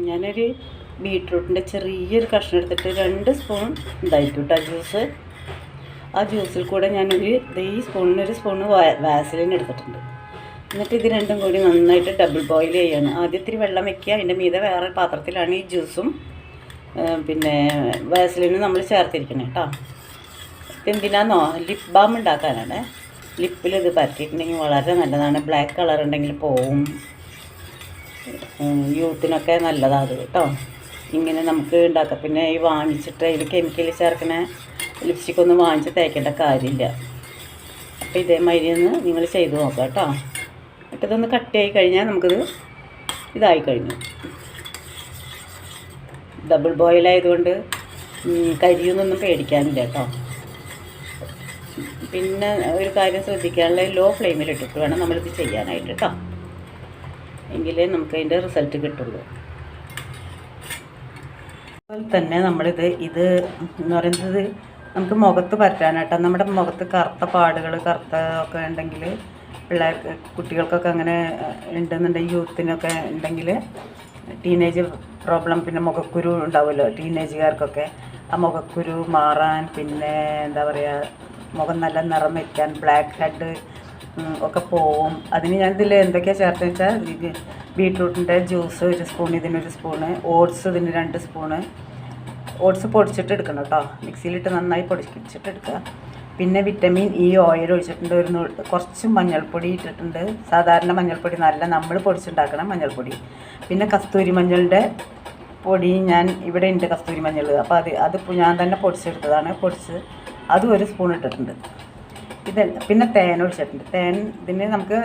ഞാനൊരു ബീട്രൂട്ടിൻ്റെ ചെറിയൊരു കഷ്ണം എടുത്തിട്ട് 2 സ്പൂൺ ഉണ്ടായിട്ടു കേട്ടോ ജ്യൂസ്. ആ ജ്യൂസിൽ കൂടെ ഞാനൊരു ഈ സ്പൂണിനൊരു സ്പൂണ് വാസലിൻ എടുത്തിട്ടുണ്ട്. എന്നിട്ട് ഇത് രണ്ടും കൂടി നന്നായിട്ട് ഡബിൾ ബോയിൽ ചെയ്യാണ്. ആദ്യം ഇത്തിരി വെള്ളം വെക്കുക, അതിൻ്റെ മീതെ വേറെ പാത്രത്തിലാണ് ഈ ജ്യൂസും പിന്നെ വാസലിനും നമ്മൾ ചേർത്തിരിക്കുന്നത് കേട്ടോ. എന്തിനാന്നോ ലിപ് ബാം ഉണ്ടാക്കാനാണ്. ലിപ്പിൽ ഇത് പരത്തിയിട്ടുണ്ടെങ്കിൽ വളരെ നല്ലതാണ്. ബ്ലാക്ക് കളർ ഉണ്ടെങ്കിൽ പോവും. യൂത്തിനൊക്കെ നല്ലതാണ് അത് കേട്ടോ. ഇങ്ങനെ നമുക്ക് ഉണ്ടാക്കാം. പിന്നെ ഈ വാങ്ങിച്ചിട്ട് അതിൽ കെമിക്കൽ ചേർക്കണ ലിപ്സ്റ്റിക്കൊന്നും വാങ്ങിച്ച് തേക്കേണ്ട കാര്യമില്ല. അപ്പോൾ ഇതേമാതിരി ഒന്ന് നിങ്ങൾ ചെയ്ത് നോക്കാം കേട്ടോ. എന്നിട്ട് ഇതൊന്ന് കട്ടിയായി കഴിഞ്ഞാൽ നമുക്കിത് ഇതായി കഴിഞ്ഞു. ഡബിൾ ബോയിൽ ആയതുകൊണ്ട് കരിയൊന്നും പേടിക്കാനില്ല കേട്ടോ. പിന്നെ ഒരു കാര്യം ശ്രദ്ധിക്കാനുള്ള ലോ ഫ്ലെയിമിൽ ഇട്ടിട്ട് വേണം നമ്മളിത് ചെയ്യാനായിട്ട് കേട്ടോ. എങ്കിലേ നമുക്ക് അതിൻ്റെ റിസൾട്ട് കിട്ടുള്ളൂ. അതുപോലെ തന്നെ നമ്മളിത് എന്ന് പറയുന്നത് നമുക്ക് മുഖത്ത് പരത്താനായിട്ടോ. നമ്മുടെ മുഖത്ത് കറുത്ത പാടുകൾ ഒക്കെ ഉണ്ടെങ്കിൽ കുട്ടികൾക്കൊക്കെ അങ്ങനെ ഉണ്ടെന്നുണ്ടെങ്കിൽ യൂത്തിനൊക്കെ ഉണ്ടെങ്കിൽ ടീനേജ് പ്രോബ്ലം, പിന്നെ മുഖക്കുരു ഉണ്ടാവുമല്ലോ ടീനേജുകാർക്കൊക്കെ. ആ മുഖക്കുരു മാറാൻ, പിന്നെ എന്താ പറയുക, മുഖം നല്ല നിറം വയ്ക്കാൻ, ബ്ലാക്ക് ഹെഡ് ഒക്കെ പോവും. അതിന് ഞാനിതിൽ എന്തൊക്കെയാണ് ചേർത്തെന്ന് വെച്ചാൽ ബീട്രൂട്ടിൻ്റെ ജ്യൂസ് 1 സ്പൂൺ, ഇതിനൊരു സ്പൂണ്, ഓട്സ് ഇതിന് 2 സ്പൂണ്. ഓട്സ് പൊടിച്ചിട്ട് എടുക്കണം കേട്ടോ. മിക്സിയിലിട്ട് നന്നായി പൊടിച്ചിട്ട് എടുക്കുക. പിന്നെ വിറ്റമിൻ ഇ ഓയിൽ ഒഴിച്ചിട്ടുണ്ട്. കുറച്ച് മഞ്ഞൾപ്പൊടി ഇട്ടിട്ടുണ്ട്. സാധാരണ മഞ്ഞൾപ്പൊടി, നല്ല നമ്മൾ പൊടിച്ചുണ്ടാക്കണം മഞ്ഞൾപ്പൊടി. പിന്നെ കസ്തൂരി മഞ്ഞളുടെ പൊടി ഞാൻ ഇവിടെ ഉണ്ട്, കസ്തൂരി മഞ്ഞൾ. അപ്പോൾ അത് ഞാൻ തന്നെ പൊടിച്ചെടുത്തതാണ്. അതും 1 സ്പൂൺ ഇട്ടിട്ടുണ്ട്. പിന്നെ തേൻ ഒഴിച്ചിട്ടുണ്ട്. തേൻ ഇതിന് നമുക്ക്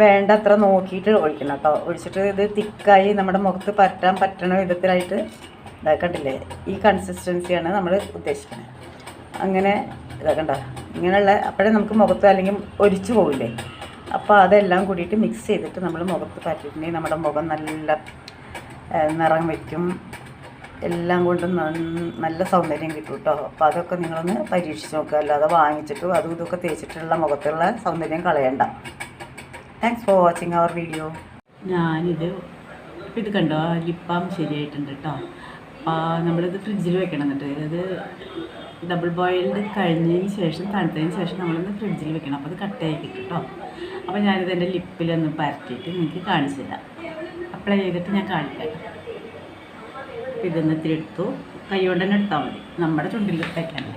വേണ്ടത്ര നോക്കിയിട്ട് ഒഴിക്കണം കേട്ടോ. ഒഴിച്ചിട്ട് ഇത് തിക്കായി നമ്മുടെ മുഖത്ത് പരട്ടാൻ പറ്റണ വിധത്തിലായിട്ട് ഇതാക്കണ്ടില്ലേ, ഈ കൺസിസ്റ്റൻസിയാണ് നമ്മൾ ഉദ്ദേശിക്കുന്നത്. അങ്ങനെ ഇതാക്കണ്ട, ഇങ്ങനെയുള്ള അപ്പോഴേ നമുക്ക് മുഖത്ത് അല്ലെങ്കിൽ ഒലിച്ചു പോവില്ലേ. അപ്പോൾ അതെല്ലാം കൂടിയിട്ട് മിക്സ് ചെയ്തിട്ട് നമ്മൾ മുഖത്ത് പരട്ടിയിട്ടുണ്ടെങ്കിൽ നമ്മുടെ മുഖം നല്ല നിറം വയ്ക്കും. എല്ലാം കൊണ്ടും നല്ല സൗന്ദര്യം കിട്ടും കേട്ടോ. അപ്പോൾ അതൊക്കെ നിങ്ങളൊന്ന് പരീക്ഷിച്ച് നോക്കുക. അല്ലാതെ വാങ്ങിച്ചിട്ടും അതും ഇതൊക്കെ തേച്ചിട്ടുള്ള മുഖത്തുള്ള സൗന്ദര്യം കളയണ്ട. Thanks for watching our video. ഞാനിത് ഇത് കണ്ടോ, ലിപ് ബാം ശരിയായിട്ടുണ്ട് കേട്ടോ. അപ്പോൾ നമ്മളിത് ഫ്രിഡ്ജിൽ വെക്കണം. എന്നിട്ട് ഇത് ഡബിൾ ബോയിൽഡ് കഴിഞ്ഞതിന് ശേഷം, തണുത്തതിന് ശേഷം നമ്മളൊന്ന് ഫ്രിഡ്ജിൽ വെക്കണം. അപ്പോൾ അത് കട്ടയായി കിട്ടും കേട്ടോ. അപ്പോൾ ഞാനിത് എൻ്റെ ലിപ്പിലൊന്ന് പരത്തിയിട്ട് നിങ്ങൾക്ക് കാണിച്ചു തരാം. അപ്ലൈ ചെയ്തിട്ട് ഞാൻ കാണിക്കാം. ഇതൊന്ന് ഇത്തിരി എടുത്തു, കൈ കൊണ്ട് തന്നെ എടുത്താൽ മതി, നമ്മുടെ ചുണ്ടിൽ തേക്കാനല്ല.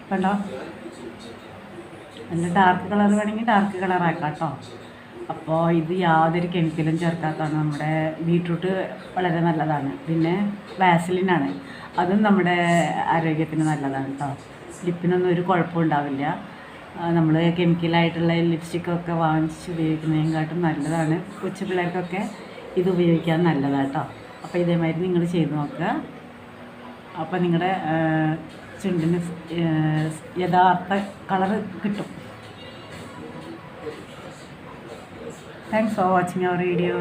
കണ്ടോ, നല്ല ഡാർക്ക് കളർ വേണമെങ്കിൽ ഡാർക്ക് കളറാക്കാം കേട്ടോ. അപ്പോൾ ഇത് യാതൊരു കെമിക്കലും ചേർക്കാത്തതാണ്. നമ്മുടെ ബീട്രൂട്ട് വളരെ നല്ലതാണ്. പിന്നെ വാസലിനാണ്, അതും നമ്മുടെ ആരോഗ്യത്തിന് നല്ലതാണ് കേട്ടോ. ലിപ്പിനൊന്നും ഒരു കുഴപ്പം ഉണ്ടാവില്ല. നമ്മൾ കെമിക്കലായിട്ടുള്ള ലിപ്സ്റ്റിക്കൊക്കെ വാങ്ങിച്ച് ഉപയോഗിക്കുന്നതിനെക്കാട്ടും നല്ലതാണ്. കൊച്ചു പിള്ളേർക്കൊക്കെ ഇത് ഉപയോഗിക്കാൻ നല്ലതാണ് കേട്ടോ. അപ്പോൾ ഇതേമാതിരി നിങ്ങൾ ചെയ്ത് നോക്കുക. അപ്പോൾ നിങ്ങളുടെ ചുണ്ടിന് യഥാർത്ഥ കളറ് കിട്ടും. Thanks for watching our video.